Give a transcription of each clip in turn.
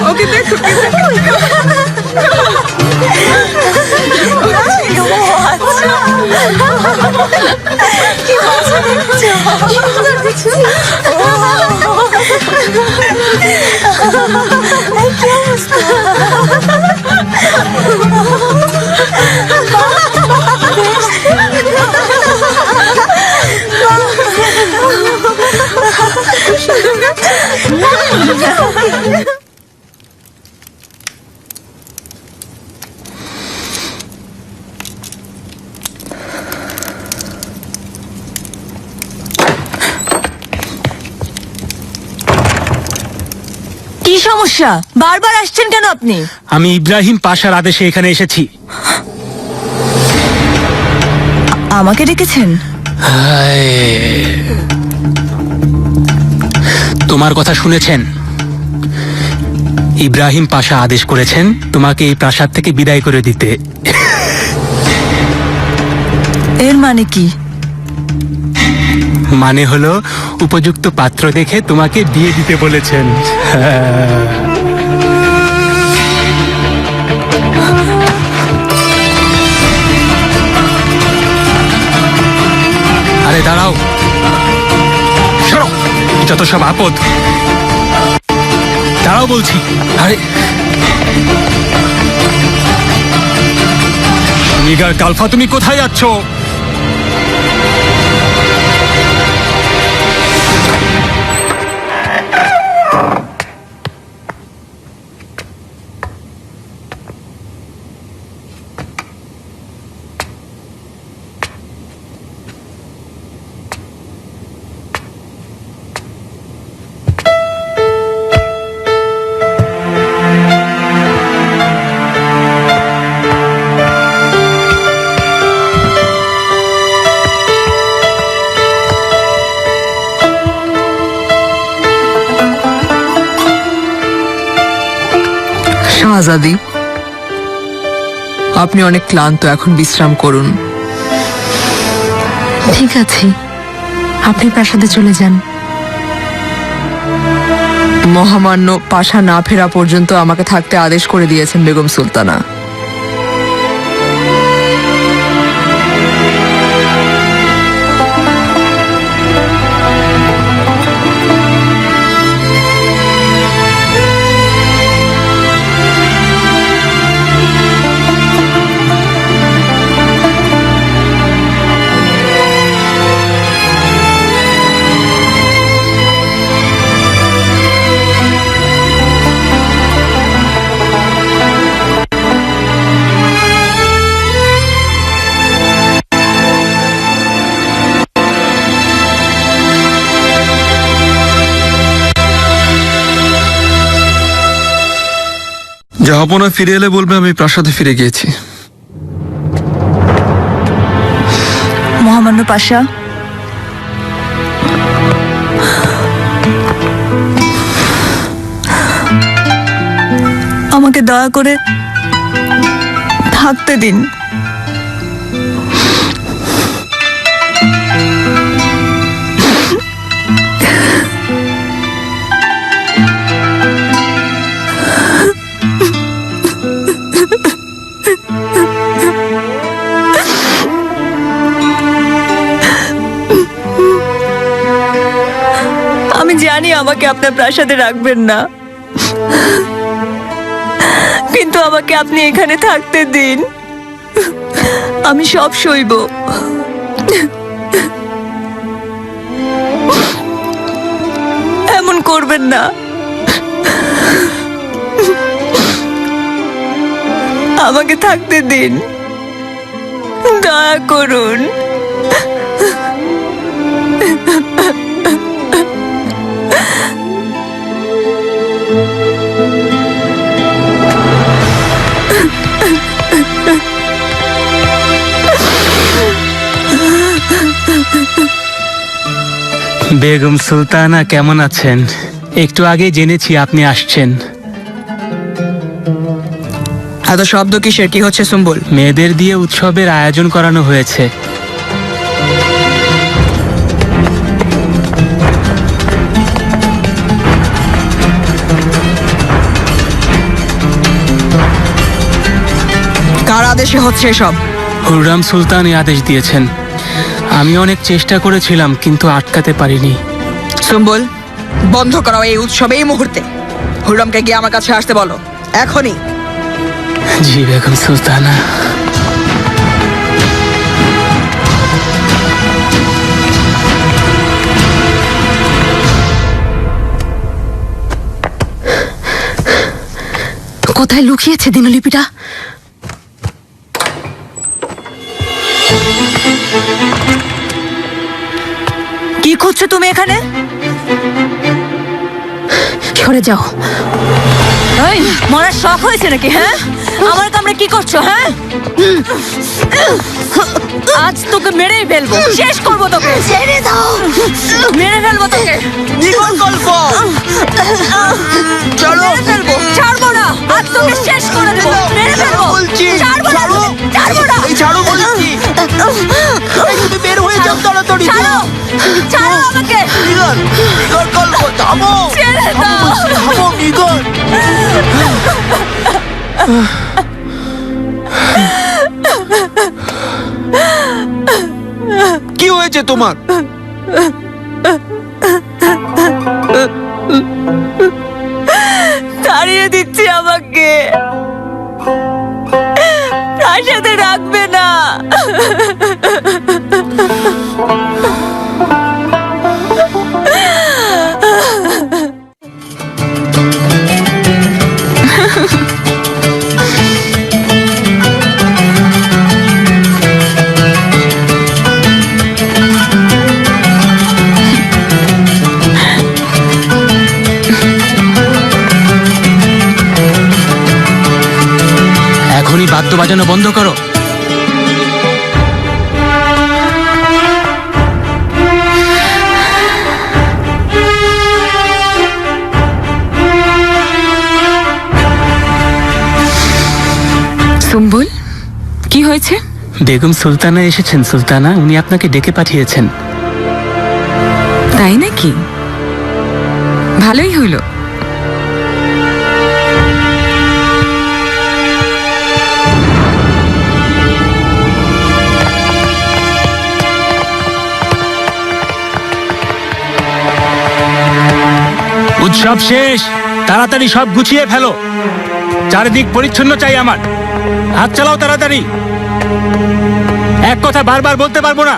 ওকে দেখো কি সমস্যা? বারবার আসছেন কেন আপনি? আমি ইব্রাহিম পাশার আদেশে এখানে এসেছি। আমাকে ডেকেছেন? তোমার কথা শুনেছেন? ইব্রাহিম পাশা আদেশ করেছেন তোমাকে এই প্রাসাদ থেকে বিদায় করে দিতে। এর মানে কি? মানে হলো উপযুক্ত পাত্র দেখে তোমাকে বিয়ে দিতে বলেছেন। আরে দাঁড়াও, সরো, যত সব আপদ। দাঁড়াও বলছি। আরে নিগার কালফা, তুমি কোথায় যাচ্ছ? শাহজাদি, আপনি অনেক ক্লান্ত, এখন বিশ্রাম করুন। ঠিক আছে, আপনি প্রাসাদে চলে যান। মহামান্য পাশা না ফেরা পর্যন্ত আমাকে থাকতে আদেশ করে দিয়েছেন বেগম সুলতানা। জাহাপনা ফিরে এলে বলবে আমি প্রাসাদে ফিরে গিয়েছি। মহামান্য পাশা, আমাকে দয়া করে থাকতে দিন। আমি জানি আমাকে আপনার প্রাসাদে রাখবেন না, কিন্তু আমাকে আপনি এখানে থাকতে দিন। আমি সব সইব। এমন করবেন না। আমাকে থাকতে দিন, দয়া করুন। বেগম সুলতানা কেমন আছেন? একটু আগে জেনেছি আপনি আসছেন। এত শব্দ কিসের? কি হচ্ছে সুম্বুল? মেয়েদের দিয়ে উৎসবের আয়োজন করানো হয়েছে। কার আদেশে হচ্ছে এসব? হুররাম সুলতান এই আদেশ দিয়েছেন। আমি অনেক চেষ্টা করেছিলাম কিন্তু আটকাতে পারিনি। সুম্বুল, বন্ধ করাও এই উৎসব এই মুহূর্তে। হুররামকে গিয়ে আমার কাছে আসতে বলো, এখনই। জি বেগম সুলতানা। কোথায় লুকিয়েছে দিনলিপিটা? কি খুঁজছো তুমি এখানে? সরে যাও। এই, মরার শখ হয়েছে নাকি? হ্যাঁ, আমার কামড়ে কি করছো? হ্যাঁ, আজ তোকে মেরেই ফেলবো, শেষ করবো তোকে। ছেড়ে দাও, মেরে ফেলবো তোকে। বিকল্প চলো, মেরে ফেলবো, ছাড়বো না। আজ তোকে শেষ করে দেবো, মেরে ফেলবো। ছাড়বো না, ছাড়বো না। এই ছাড়ো বলছি, তুমি বের হয়ে যাও তাড়াতাড়ি। ছাড়ো, ছাড়ো আমাকে। বিকল্প থামো, ছেড়ে দাও। থামো বিকল্প। কি হয়েছে তোমার? তাড়িয়ে দিচ্ছি আমাকে, প্রাসাদে রাখবে না। এখনই বাদ্য বাজানো বন্ধ করো। সুম্বুল, কি হয়েছে? বেগম সুলতানা এসেছেন সুলতানা, উনি আপনাকে ডেকে পাঠিয়েছেন। তাই নাকি? ভালোই হইলো। উৎসব শেষ, তাড়াতাড়ি সব গুছিয়ে ফেলো। চারিদিক পরিচ্ছন্ন চাই আমার। হাত চালাও তাড়াতাড়ি। এক কথা বারবার বলতে পারবো না।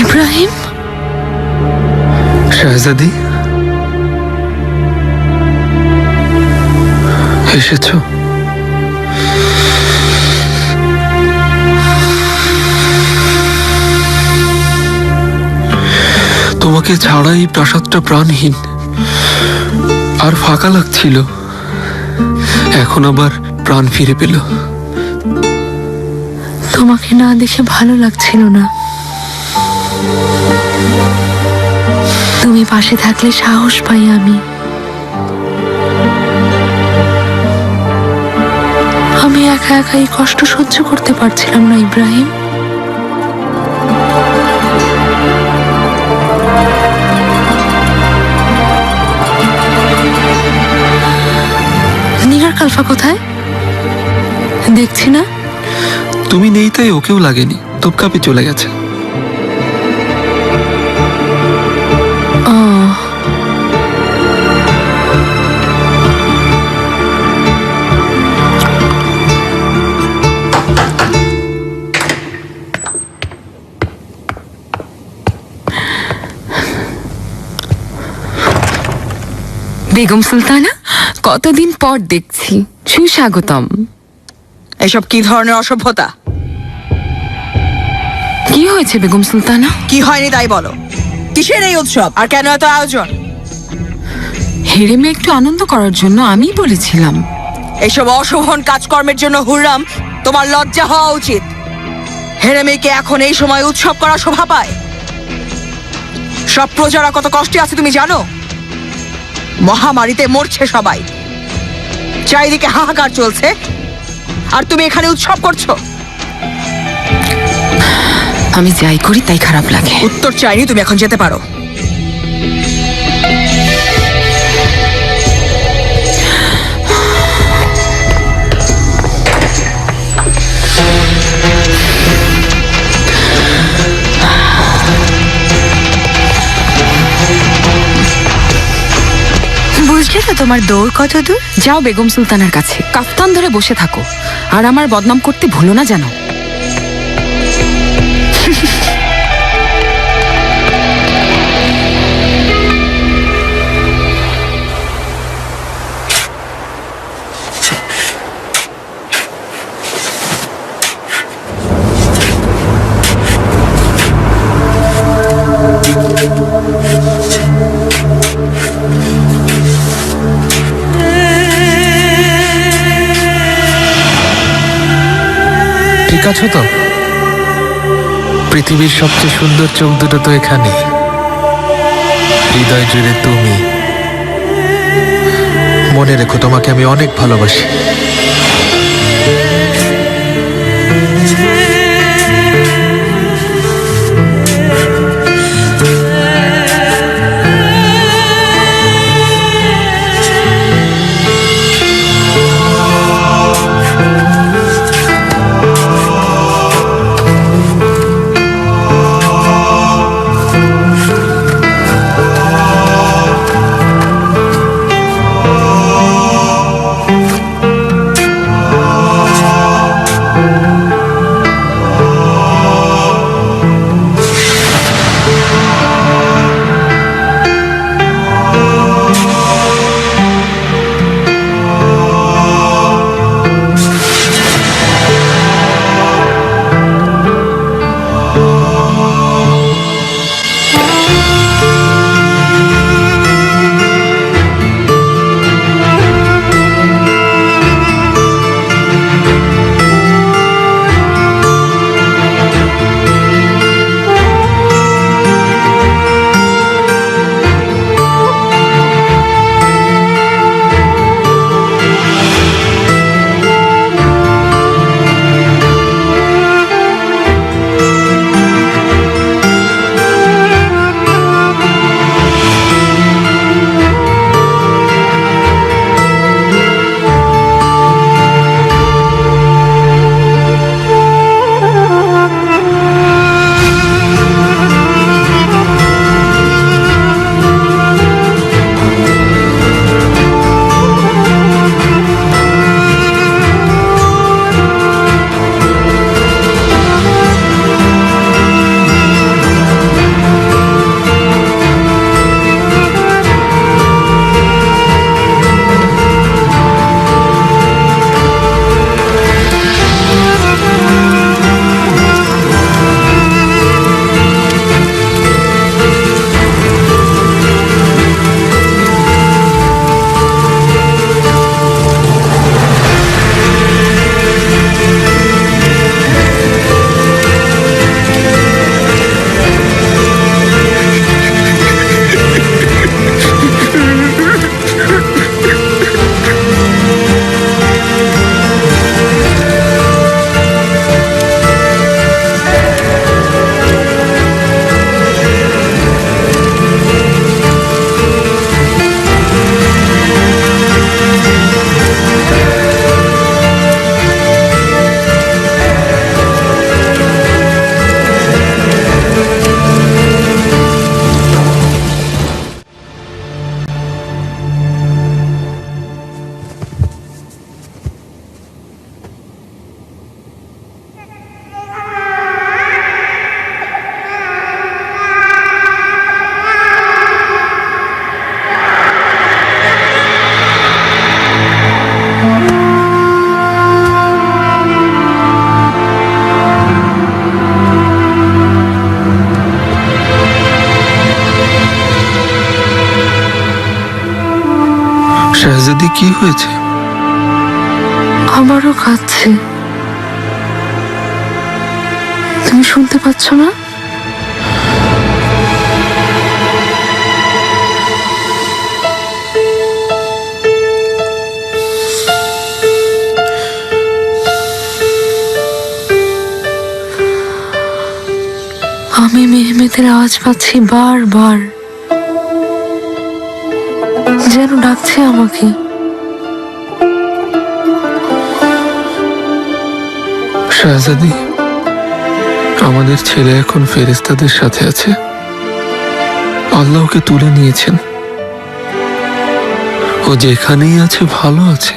ইব্রাহিম, শাহজাদি, এসেছো? তোমাকে ছাড়া এই প্রাসাদটা প্রাণহীন আর ফাঁকা লাগছিল। এখন আবার প্রাণ ফিরে পেল। তোমাকে না দেখে ভালো লাগছিল না। তুমি পাশে থাকলে সাহস পাই আমি। আমি একা একা এই কষ্ট সহ্য করতে পারছিলাম না ইব্রাহিম। নিগার কালফা কোথায়? দেখছি না। তুমি নেই তাই ওকেও লাগেনি, তোপকাপি চলে গেছে। ও, বেগম সুলতানা, কতদিন পর দেখছি। সুস্বাগতম। এসব কি ধরনের অসভ্যতা? কি হয়েছে বেগম সুলতানা? কি হয়নি তাই বলো। কিসের এই উৎসব আর কেন এত আয়োজন? হেরেমে একটু আনন্দ করার জন্য আমি বলেছিলাম। এসব অশোভন কাজকর্মের জন্য হুররাম, তোমার লজ্জা হওয়া উচিত। হেরেমেকে এখন এই সময় উৎসব করা শোভা পায়? সব প্রজারা কত কষ্টে আছে তুমি জানো? মহামারীতে মরছে সবাই, চারিদিকে হাহাকার চলছে, আর তুমি এখানে উৎসব করছো। আমি যাই করি তাই খারাপ লাগে। উত্তর চাইনি, তুমি এখন যেতে পারো। বুঝলে তো তোমার দৌড় কত দূর? যাও বেগম সুলতানার কাছে কাফতান ধরে বসে থাকো, আর আমার বদনাম করতে ভুলো না জানো। ঠিক আছো তো? পৃথিবীর সবচেয়ে সুন্দর চোখ দুটো তো এখানে, হৃদয় জুড়ে তুমি। মনে রেখো, তোমাকে আমি অনেক ভালোবাসি। কি হয়েছে? আমারও কাঁদছে। তুমি শুনতে পাচ্ছ না? আমি মেহমেদের আওয়াজ পাচ্ছি বারবার, যেন ডাকছে আমাকে। শাহজাদি, আমাদের ছেলে এখন ফেরেশতাদের সাথে আছে। আল্লাহ ওকে তুলে নিয়েছেন। ও যেখানেই আছে ভালো আছে।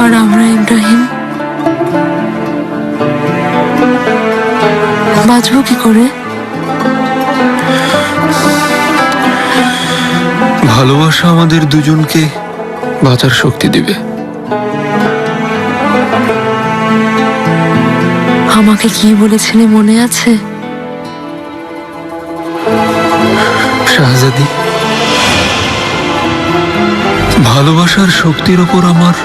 আর আমরা ইব্রাহিম বাঁচবো কি করে? ভালোবাসা আমাদের দুজনকে বাঁচার শক্তি দিবে। আমাকে কি বলেছিলে মনে আছে? শাহজাদি, ভালোবাসার শক্তির ওপর আমার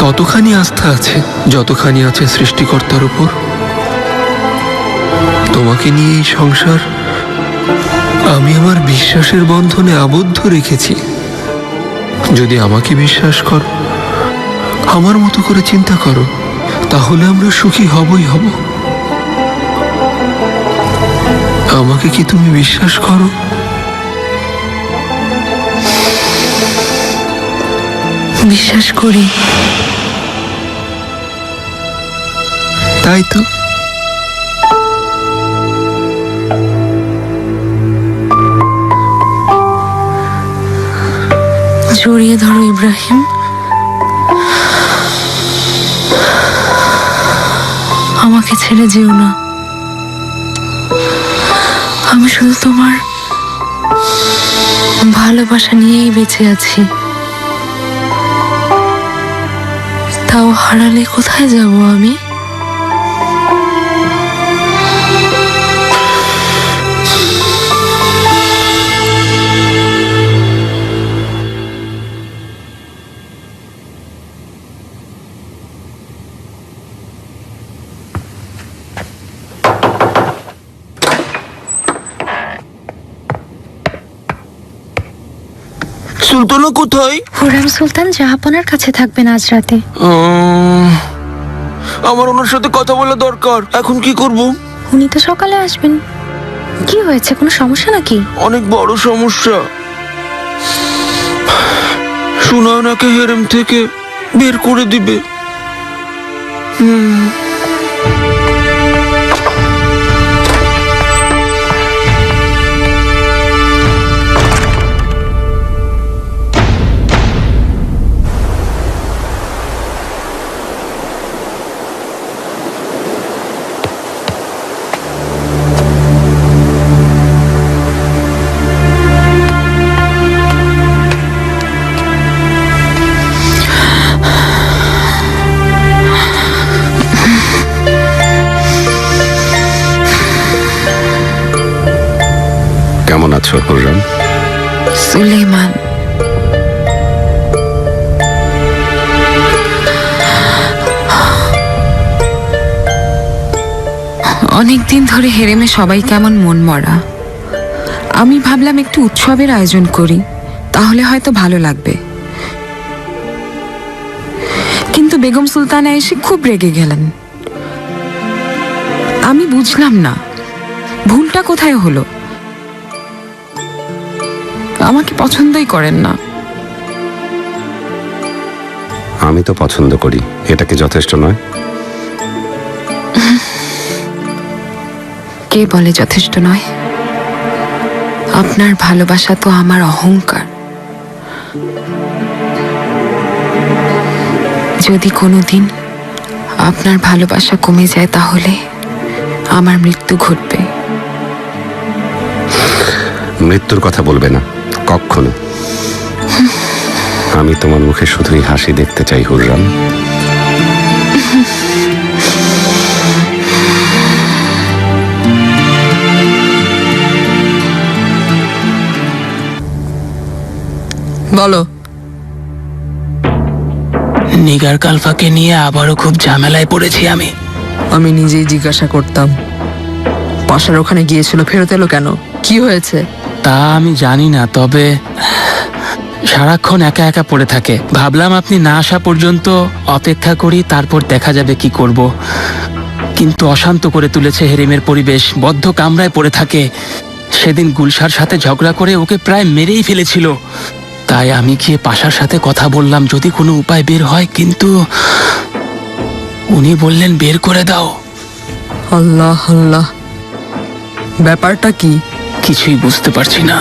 ততখানি আস্থা আছে যতখানি আছে সৃষ্টিকর্তার উপর। তোমাকে নিয়ে এই সংসার আমি আমার বিশ্বাসের বন্ধনে আবদ্ধ রেখেছি। যদি আমাকে বিশ্বাস করো, আমার মতো করে চিন্তা করো, তাহলে আমরা সুখী হবই হব। আমাকে কি তুমি বিশ্বাস করো? বিশ্বাস করি। তাই তো। জড়িয়ে ধরো ইব্রাহিম। আমাকে ছেড়ে যেও না। আমি শুধু তোমার ভালোবাসা নিয়েই বেঁচে আছি। তাও হারালে কোথায় যাব আমি? সুলতানা কোথায়? হুররাম সুলতান জাহাপনার কাছে থাকবেন আজ রাতে। আমার ওনার সাথে কথা বলা দরকার। এখন কি করব? উনি তো সকালে আসবেন। কি হয়েছে, কোনো সমস্যা নাকি? অনেক বড় সমস্যা। সুনয়নাকে হেরেম থেকে বের করে দিবে। কেমন আছো হুররাম? সুলেমান, অনেকদিন ধরে হেরেমে সবাই কেমন মন মরা। আমি ভাবলাম একটু উৎসবের আয়োজন করি, তাহলে হয়তো ভালো লাগবে। কিন্তু বেগম সুলতানা এসে খুব রেগে গেলেন। আমি বুঝলাম না ভুলটা কোথায় হলো। আমাকে পছন্দই করেন না। আমি তো পছন্দ করি, এটা কি যথেষ্ট নয়? কে বলে যথেষ্ট নয়? আপনার ভালোবাসা তো আমার অহংকার। যদি কোনোদিন আপনার ভালোবাসা কমে যায় তাহলে আমার মৃত্যু ঘটবে। মৃত্যুর কথা বলবে না কখনো। আমি তোমার মুখে শুধুই হাসি দেখতে চাই হুররাম। বলো। নিগার কালফাকে নিয়ে আবারও খুব ঝামেলায় পড়েছি আমি। আমি নিজেই জিজ্ঞাসা করতাম, পাশার ওখানে গিয়েছিল, ফেরত এলো কেন? কি হয়েছে? তা আমি জানি না, তবে সারাক্ষণ একা একা পড়ে থাকে। ভাবলাম আপনি না আসা পর্যন্ত অপেক্ষা করি, তারপর দেখা যাবে কি করব। কিন্তু অশান্ত করে তুলেছে হেরিমের পরিবেশ, বদ্ধ কামরায় পড়ে থাকে। সেদিন গুলশার সাথে ঝগড়া করে ওকে প্রায় মেরেই ফেলেছিল। তাই আমি গিয়ে পাশার সাথে কথা বললাম যদি কোনো উপায় বের হয়, কিন্তু উনি বললেন বের করে দাও। আল্লাহ আল্লাহ, ব্যাপারটা কি? কিছুই বুঝতে পারছি না।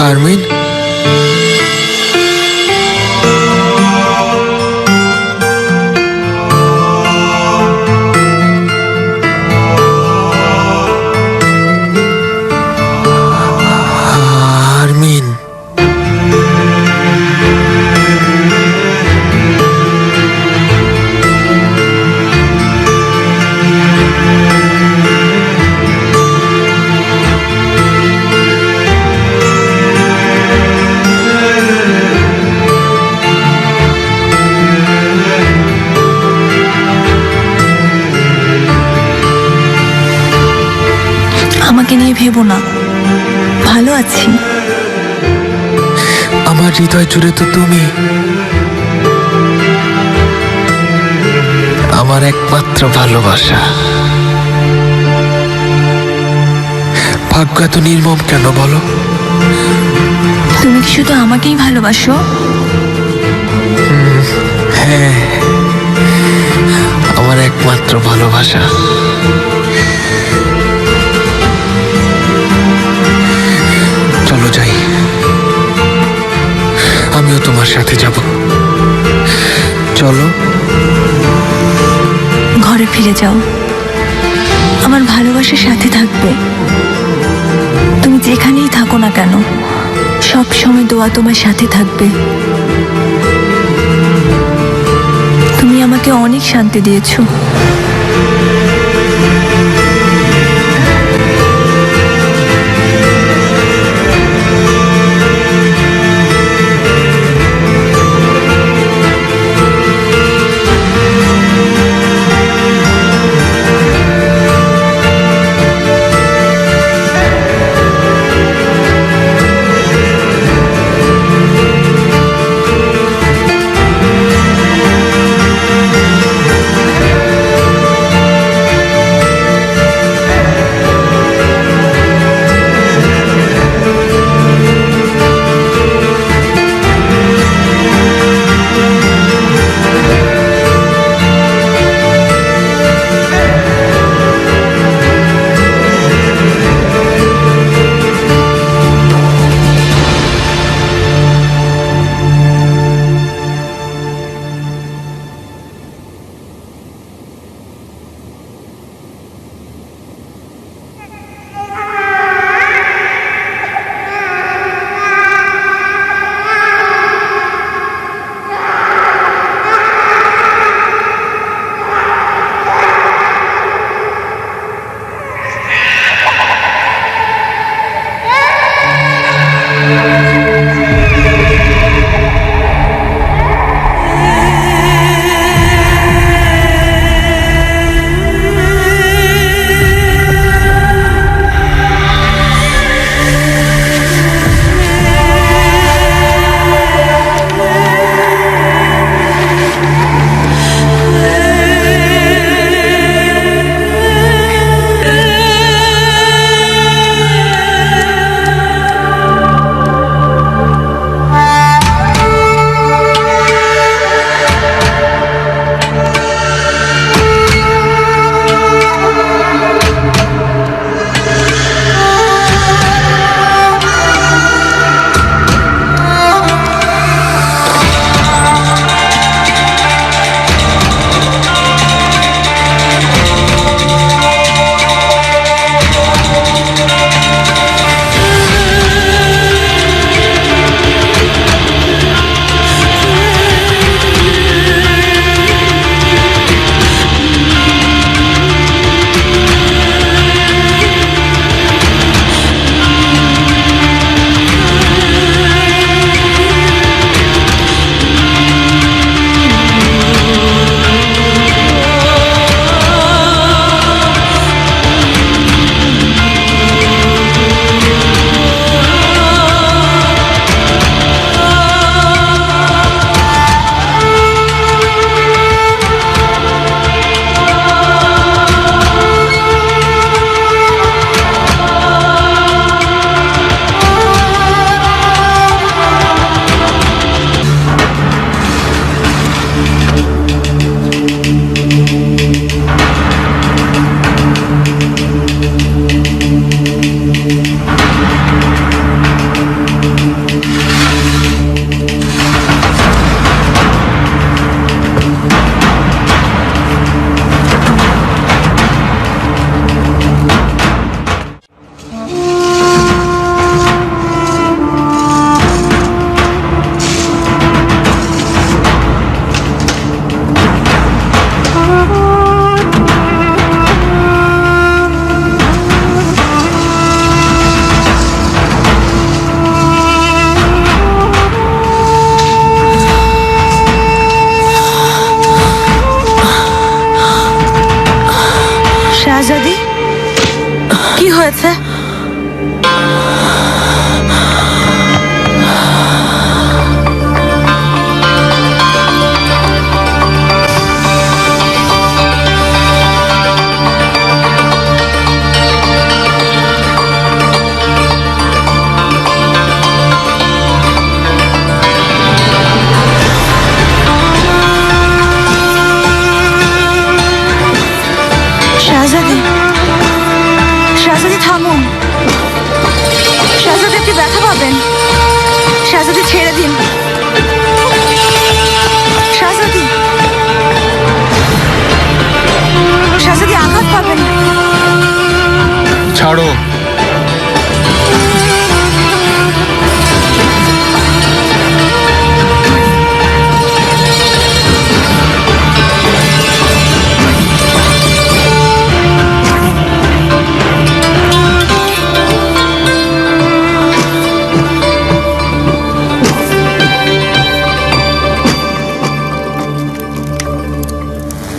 আরমিন, আরমিন, আমাকে নিয়ে ভেবো না, ভালো আছি। আমার হৃদয় জুড়ে তো তুমি, আমার একমাত্র ভালোবাসা। ভাগ্য এত নির্মম কেন বলো? তুমি কি শুধু আমাকেই ভালোবাসো? হ্যাঁ, আমার একমাত্র ভালোবাসা। চলো যাই, আমিও তোমার সাথে যাব। চলো। ঘরে ফিরে যাও, আমার ভালোবাসার সাথে থাকবে। তুমি যেখানেই থাকো না কেন, সব সময় দোয়া তোমার সাথে থাকবে। তুমি আমাকে অনেক শান্তি দিয়েছো। হয়েছে? শাহজাদি, শাহজাদি থামুন। শাহজাদি আপনি ব্যথা পাবেন। শাহজাদি ছেড়ে দিন। শাহজাদি, শাহজাদি আঘাত পাবেন। ছাড়ো।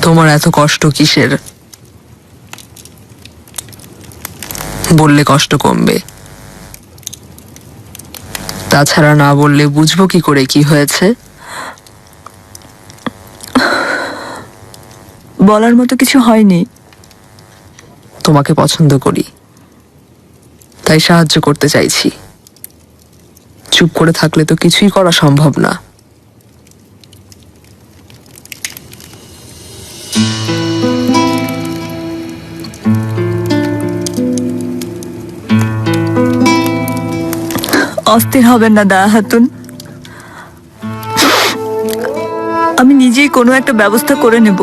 তোমার এত কষ্ট কিসের? বললে কষ্ট কমবে। তাছাড়া না বললে বুঝবো কি করে কি হয়েছে? বলার মতো কিছু হয়নি। তোমাকে পছন্দ করি, তাই সাহায্য করতে চাইছি। চুপ করে থাকলে তো কিছুই করা সম্ভব না। অস্থির হবেন না দয়া খাতুন, আমি নিজেই কোনো একটা ব্যবস্থা করে নেব।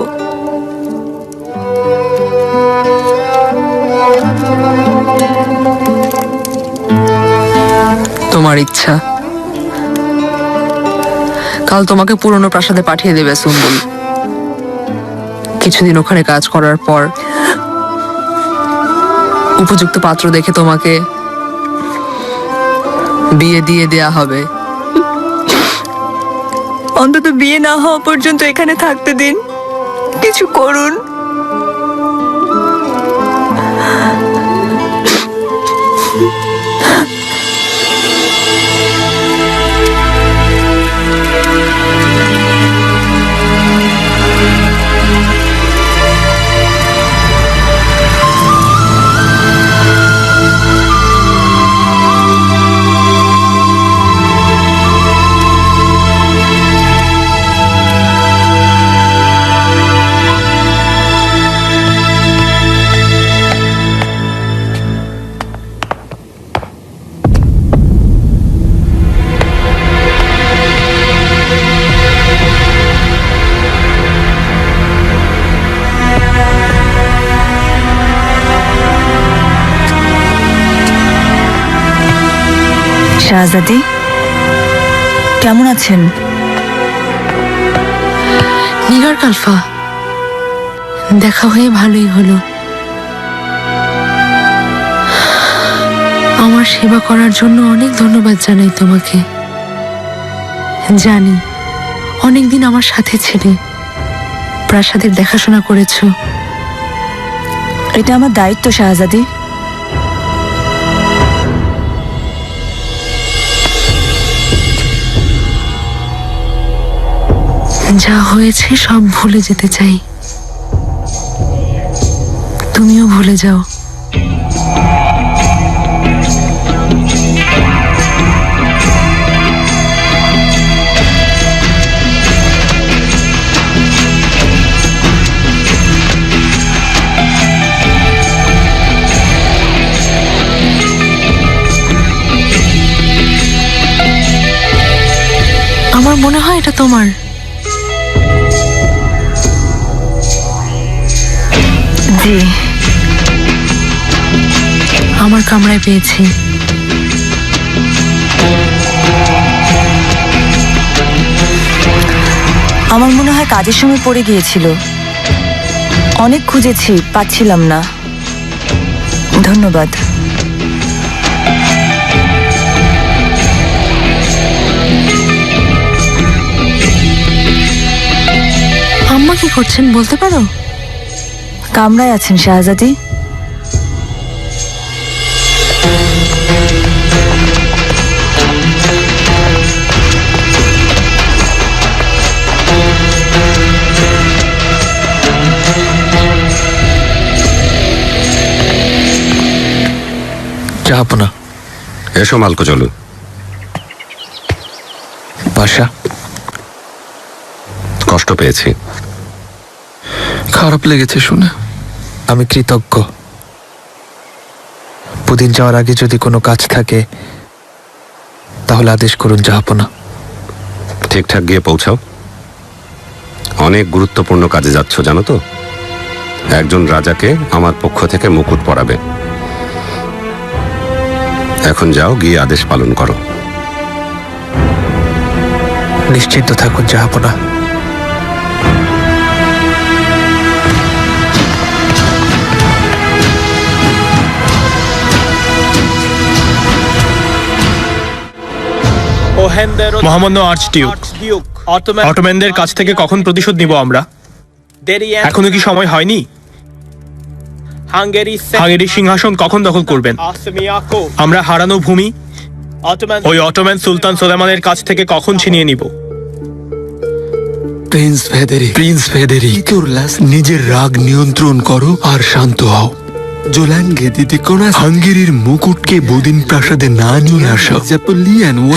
তোমার ইচ্ছা। কাল তোমাকে পুরনো প্রাসাদে পাঠিয়ে দেবে সুম্বুল। কিছুদিন ওখানে কাজ করার পর উপযুক্ত পাত্র দেখে তোমাকে বিয়ে দিয়ে দেয়া হবে। অন্তত বিয়ে না হওয়া পর্যন্ত এখানে থাকতে দিন, কিছু করুন। শাহজাদি, কেমন আছেন? নিগার কালফা, দেখা হয়ে ভালোই হলো। আমার সেবা করার জন্য অনেক ধন্যবাদ জানাই তোমাকে। জানি অনেকদিন আমার সাথে ছিলে, প্রাসাদের দেখাশোনা করেছো। এটা আমার দায়িত্ব শাহজাদি। যা হয়েছে সব ভুলে যেতে চাই, তুমিও ভুলে যাও। আমার মনে হয় এটা তোমার। জি, আমার কামরায় পেয়েছি। আমার মনে হয় কাজের সময় পড়ে গিয়েছিল। অনেক খুঁজেছি, পাচ্ছিলাম না। ধন্যবাদ। আম্মা কি করছেন বলতে পারো? কামরায় আছেন শাহজাদি। জাহাপনা। এসো মালকো, চলো। পাশা, কষ্ট পেয়েছি। খারাপ লেগেছে শুনে। আমি কৃতজ্ঞ। পুদিন যাওয়ার আগে যদি কোনো কাজ থাকে তাহলে আদেশ করুন জাহাপনা। ঠিকঠাক গিয়ে পৌঁছাও। অনেক গুরুত্বপূর্ণ কাজে যাচ্ছ জানো তো। একজন রাজাকে আমার পক্ষ থেকে মুকুট পরাবে। এখন যাও, গিয়ে আদেশ পালন করো। নিশ্চিন্ত থাকুন জাহাপনা। মহামান্য আর্চডিউক, অটোম্যানদের কাছ থেকে কখন প্রতিশোধ নিব আমরা? এখনো কি সময় হয়নি? হাঙ্গেরি সিংহাসন কখন দখল করবেন? আমরা হারানো ভূমি ওই অটোম্যান সুলতান সোলেমানের কাছ থেকে কখন ছিনিয়ে নিব? প্রিন্স ফেদেরিক, নিজের রাগ নিয়ন্ত্রণ করো আর শান্ত হও। হাঙ্গেরির মুকুটকে বুদিন প্রাসাদে না নিয়ে আসা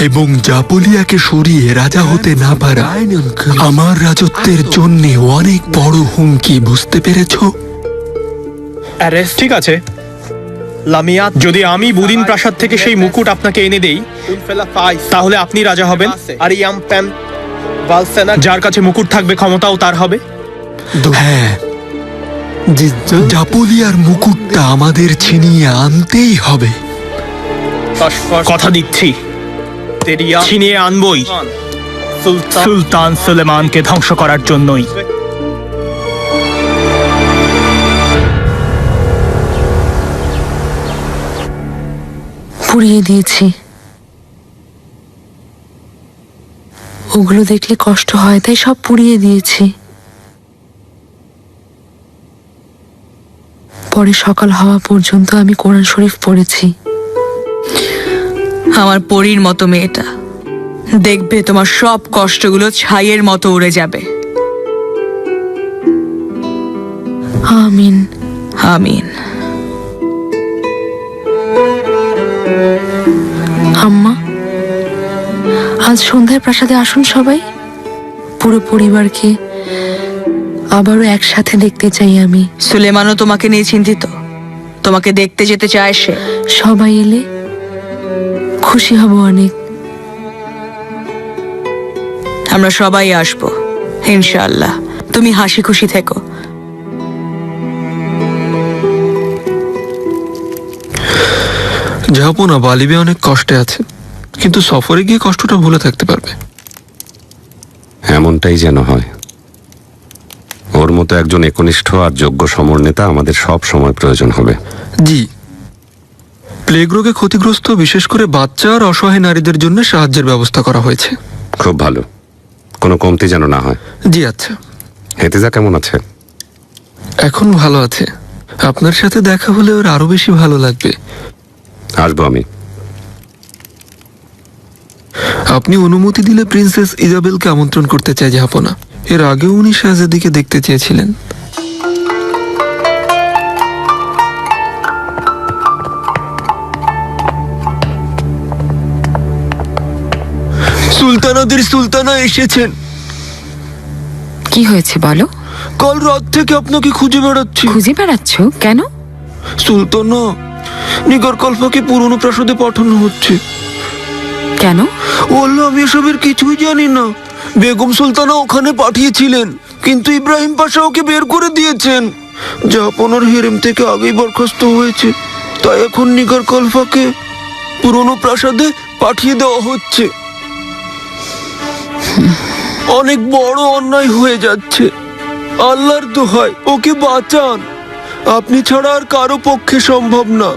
এবং জাপোলিয়াকে সরিয়ে রাজা হতে না পারা আমার রাজত্বের জন্য অনেক বড় হুমকি, বুঝতে পেরেছ? ঠিক আছে, যদি আমি বুদিন প্রাসাদ থেকে সেই মুকুট আপনাকে এনে দেই তাহলে আপনি রাজা হবেন, আর যার কাছে মুকুট থাকবে ক্ষমতাও তার হবে। হ্যাঁ, জাপোলিয়ার মুকুটটা আমাদের ছিনিয়ে আনতেই হবে। কথা দিচ্ছি, ছিনিয়ে আনবই, সুলতান সুলেমানকে ধ্বংস করার জন্যই। পুড়িয়ে দিয়েছি। ওগুলো দেখলে কষ্ট হয় তাই সব পুড়িয়ে দিয়েছি। পরে সকাল হওয়া পর্যন্ত আমি কোরআন শরীফ পড়েছি। আমার পরীর মতো মেয়েটা, দেখবে তোমার সব কষ্টগুলো ছাইয়ের মতো উড়ে যাবে। আমিন। আমিন। আম্মা, আজ সন্ধ্যায় প্রাসাদে আসুন সবাই। পুরো পরিবারকে আবারও একসাথে দেখতে চাই আমি। সুলেমানও তোমাকে নিয়ে চিন্তিত, তোমাকে দেখতে যেতে চায় সে। সবাই এলে খুশি হব অনেক। আমরা সবাই আসবো ইনশাআল্লাহ। তুমি হাসি খুশি থেকো। জাহাপনা, বালিবে অনেক কষ্টে আছে, কিন্তু সফরে গিয়ে কষ্টটা ভুলে থাকতে পারবে। এমনটাই যেন হয়। ওর মতো একজন একনিষ্ঠ আর যোগ্য সমর নেতা আমাদের সব সময় প্রয়োজন হবে। জি, প্লেগ রোগে ক্ষতিগ্রস্ত বিশেষ করে বাচ্চা আর অসহায় নারীদের জন্য সাহায্যের ব্যবস্থা করা হয়েছে। খুব ভালো, কোনো কমতি যেন না হয়। জি আচ্ছা। হেতেজা কেমন আছে? এখন ভালো আছে। আপনার সাথে দেখা হলে ওর আরো বেশি ভালো লাগবে। আসবো আমি। আপনি অনুমতি দিলে প্রিন্সেস ইজাবেলকে আমন্ত্রণ করতে চাই জাহাপনা। এর আগেও উনি শাহজাদিকে দেখতে চেয়েছিলেন। সুলতানাদের সুলতানা এসেছেন। কি হয়েছে বলো? কাল রাত থেকে আপনাকে খুঁজে বেড়াচ্ছি। খুঁজে বেড়াচ্ছ কেন? সুলতানা, নিগার কলফাকে পুরনো প্রাসাদে পাঠানো হচ্ছে। কেন? বললো আমি এসবের কিছুই জানি না। বেগম সুলতানা ওখানে পাঠিয়েছিলেন, কিন্তু ইব্রাহিম পাশা ওকে বের করে দিয়েছেন। জাহাপনার হেরেম থেকে আগেই বরখাস্ত হয়েছে, তাই এখন নিগার কলফাকে পুরনো প্রাসাদে পাঠিয়ে দেওয়া হচ্ছে। অনেক বড় অন্যায় হয়ে যাচ্ছে। আল্লাহর দোহাই ওকে বাঁচান, আপনি ছাড়া আর কারো পক্ষে সম্ভব না।